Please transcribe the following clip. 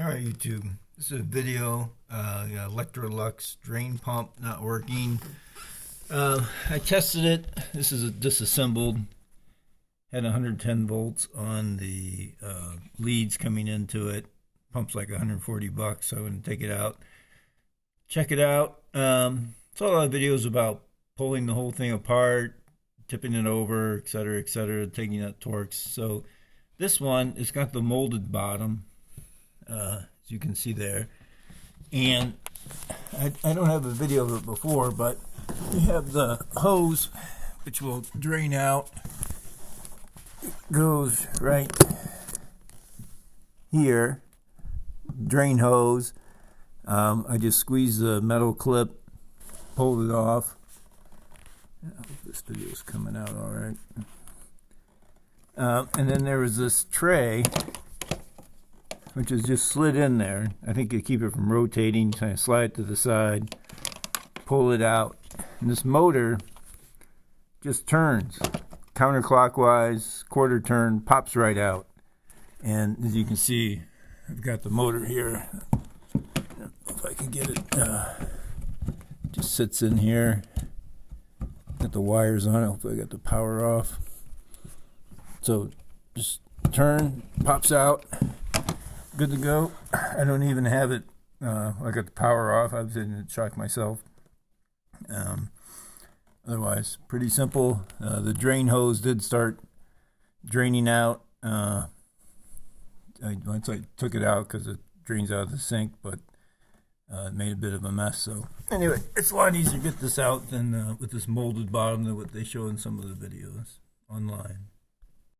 Alright, YouTube. This is a video. Electrolux drain pump not working. I tested it. This is a disassembled. Had 110 volts on the leads coming into it. Pump's like $140, so I'm going to take it out. Check it out. Saw a lot of videos about pulling the whole thing apart, tipping it over, etc., taking out Torx. So this one, it's got the molded bottom. As you can see there, and I don't have a video of it before, but we have the hose which will drain out. It goes right here, drain hose. I just squeezed the metal clip, pulled it off. I hope this video is coming out all right. And then there was this tray which is just slid in there. I think you keep it from rotating, kind of slide it to the side, pull it out. And this motor just turns counterclockwise, quarter turn, pops right out. And as you can see, I've got the motor here. I don't know if I can get it. Just sits in here. Got the wires on it. Hopefully I got the power off. So just turn, pops out. Good to go. I don't even have it. I got the power off. I was in the shock myself. Otherwise, pretty simple. The drain hose did start draining out. Once I took it out, because it drains out of the sink, but it made a bit of a mess. So anyway, it's a lot easier to get this out than with this molded bottom than what they show in some of the videos online.